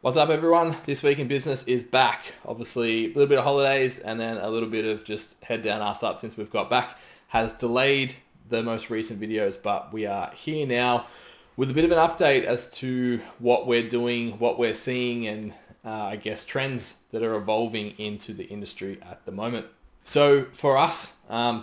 What's up, everyone? This Week in Business is back. Obviously, a little bit of holidays and then a little bit of just head down, ass up since we've got back. Has delayed the most recent videos, but we are here now with a bit of an update as to what we're doing, what we're seeing, and I guess trends that are evolving into the industry at the moment. So for us,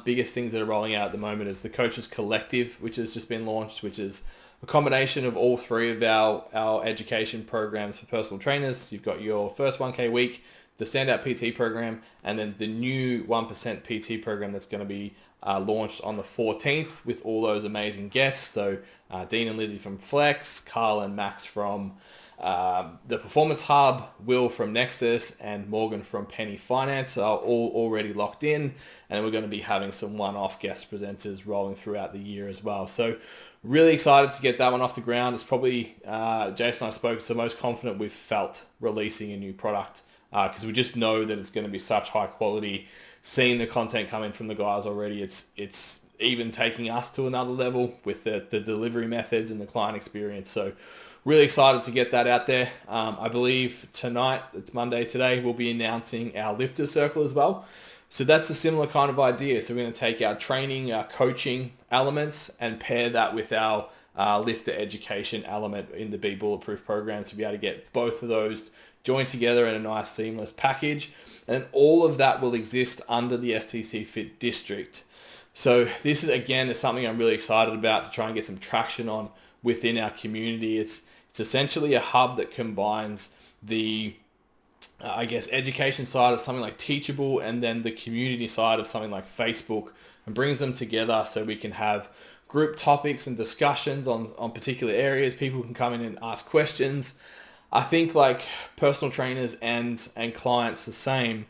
biggest things that are rolling out at the moment is the Coaches Collective, which has just been launched, which is a combination of all three of our education programs for personal trainers. You've got your first 1K week, the Standout PT program, and then the new 1% PT program that's going to be launched on the 14th with all those amazing guests. So Dean and Lizzie from Flex, Carl and Max from the Performance Hub, Will from Nexus, and Morgan from Penny Finance are all already locked in. And we're going to be having some one-off guest presenters rolling throughout the year as well. So really excited to get that one off the ground. It's probably, Jason and I spoke, it's the most confident we've felt releasing a new product because we just know that it's going to be such high quality. Seeing the content coming from the guys already, it's even taking us to another level with the delivery methods and the client experience. So really excited to get that out there. I believe tonight, it's Monday today, we'll be announcing our Lifter Circle as well. So that's a similar kind of idea. So we're going to take our training, our coaching elements and pair that with our lifter education element in the Be Bulletproof program to be able to get both of those joined together in a nice seamless package. And all of that will exist under the STCfit District. So this is, again, is something I'm really excited about to try and get some traction on within our community. It's essentially a hub that combines the education side of something like Teachable and then the community side of something like Facebook, and brings them together so we can have group topics and discussions on particular areas. People can come in and ask questions. I think like personal trainers and clients the same,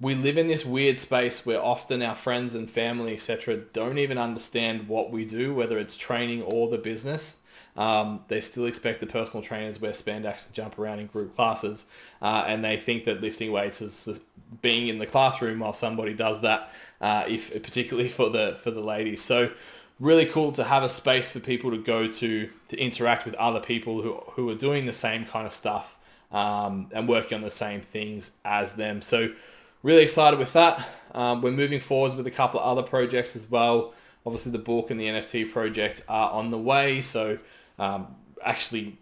we live in this weird space where often our friends and family, etc., don't even understand what we do, whether it's training or the business. They still expect the personal trainers wear spandex and jump around in group classes, and they think that lifting weights is being in the classroom while somebody does that, if particularly for the ladies. So really cool to have a space for people to go to interact with other people who are doing the same kind of stuff and working on the same things as them. So really excited with that. We're moving forwards with a couple of other projects as well. Obviously the book and the NFT project are on the way. So actually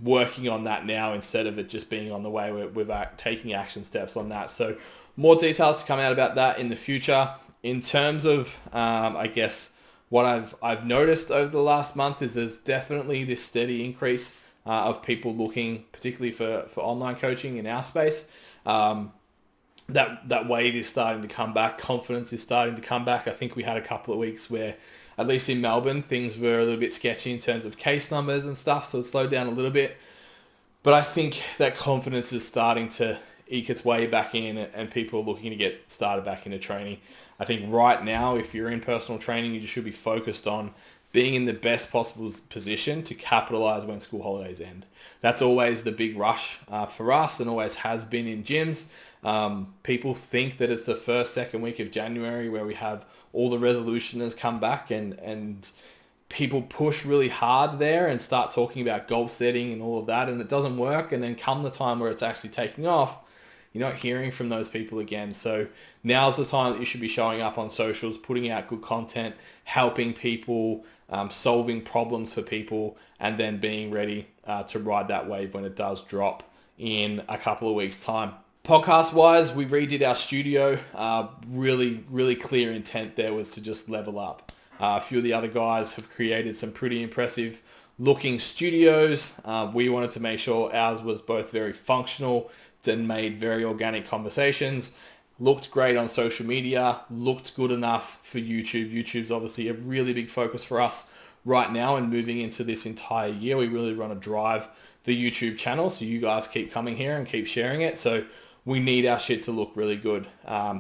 working on that now instead of it just being on the way. We're taking action steps on that. So more details to come out about that in the future. In terms of, I guess, what I've noticed over the last month is there's definitely this steady increase of people looking, particularly for online coaching in our space. That wave is starting to come back. Confidence is starting to come back. I think we had a couple of weeks where, at least in Melbourne, things were a little bit sketchy in terms of case numbers and stuff, so it slowed down a little bit. But I think that confidence is starting to eke its way back in, and people are looking to get started back into training. I think right now, if you're in personal training, you just should be focused on being in the best possible position to capitalize when school holidays end. That's always the big rush for us, and always has been in gyms. People think that it's the first, second week of January where we have all the resolutioners come back, and people push really hard there and start talking about goal setting and all of that, and it doesn't work. And then come the time where it's actually taking off, you're not hearing from those people again. So now's the time that you should be showing up on socials, putting out good content, helping people, solving problems for people, and then being ready to ride that wave when it does drop in a couple of weeks' time. Podcast wise, we redid our studio. Really clear intent there was to just level up. A few of the other guys have created some pretty impressive looking studios. We wanted to make sure ours was both very functional and made very organic conversations, looked great on social media, looked good enough for YouTube. YouTube's obviously a really big focus for us right now, and moving into this entire year, we really want to drive the YouTube channel. So you guys keep coming here and keep sharing it. So we need our shit to look really good.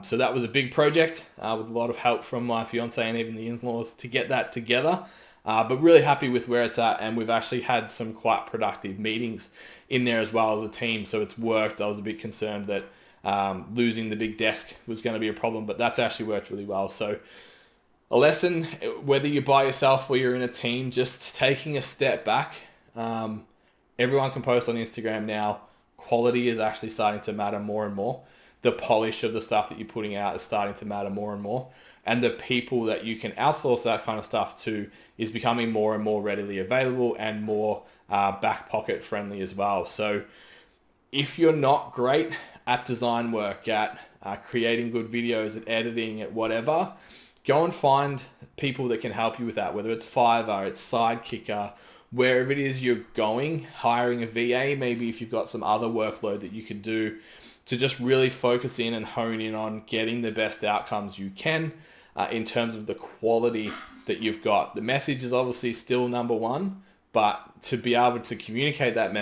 So that was a big project with a lot of help from my fiance and even the in-laws to get that together. But really happy with where it's at, and we've actually had some quite productive meetings in there as well as a team. So it's worked. I was a bit concerned that losing the big desk was going to be a problem, but that's actually worked really well. So a lesson, whether you're by yourself or you're in a team, just taking a step back. Everyone can post on Instagram now. quality is actually starting to matter more and more. The polish of the stuff that you're putting out is starting to matter more and more. And the people that you can outsource that kind of stuff to is becoming more and more readily available and more back pocket friendly as well. So if you're not great at design work, at creating good videos, at editing, at whatever, go and find people that can help you with that, whether it's Fiverr, it's Sidekicker, wherever it is you're going, hiring a VA, maybe if you've got some other workload that you can do to just really focus in and hone in on getting the best outcomes you can in terms of the quality that you've got. The message is obviously still number one, but to be able to communicate that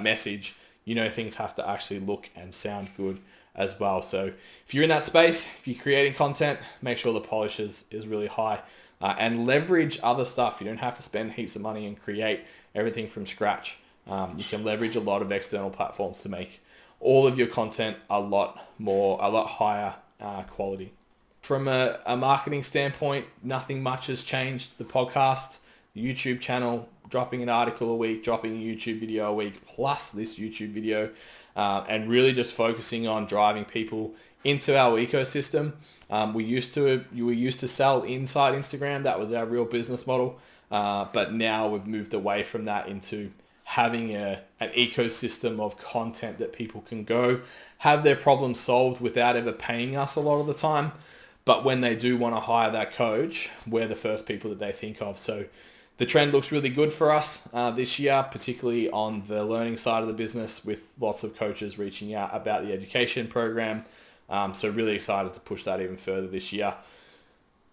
message, things have to actually look and sound good as well. So if you're in that space, if you're creating content, make sure the polish is really high and leverage other stuff. You don't have to spend heaps of money and create everything from scratch. You can leverage a lot of external platforms to make all of your content a lot higher quality. From a marketing standpoint, nothing much has changed. The podcast, the YouTube channel, dropping an article a week, dropping a YouTube video a week, plus this YouTube video, and really just focusing on driving people into our ecosystem. We used to sell inside Instagram. That was our real business model. But now we've moved away from that into having an ecosystem of content that people can go have their problems solved without ever paying us a lot of the time. But when they do want to hire that coach, we're the first people that they think of. So the trend looks really good for us this year, particularly on the learning side of the business, with lots of coaches reaching out about the education program. So really excited to push that even further this year.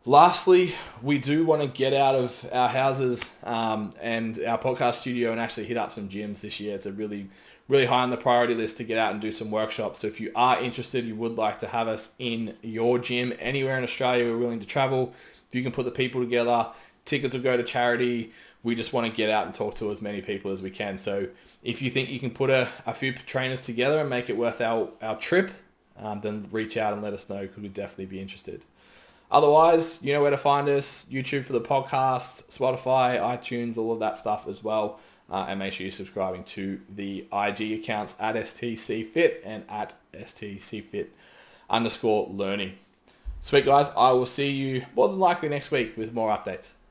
Lastly, we do want to get out of our houses and our podcast studio and actually hit up some gyms this year. It's a really high on the priority list to get out and do some workshops. So if you are interested, you would like to have us in your gym anywhere in Australia, we're willing to travel. If you can put the people together, tickets will go to charity. We just want to get out and talk to as many people as we can. So if you think you can put a few trainers together and make it worth our trip, then reach out and let us know, because we'd definitely be interested. Otherwise, you know where to find us: YouTube for the podcast, Spotify, iTunes, all of that stuff as well. And make sure you're subscribing to the IG accounts at STCfit and at STCfit_learning. Sweet guys, I will see you more than likely next week with more updates.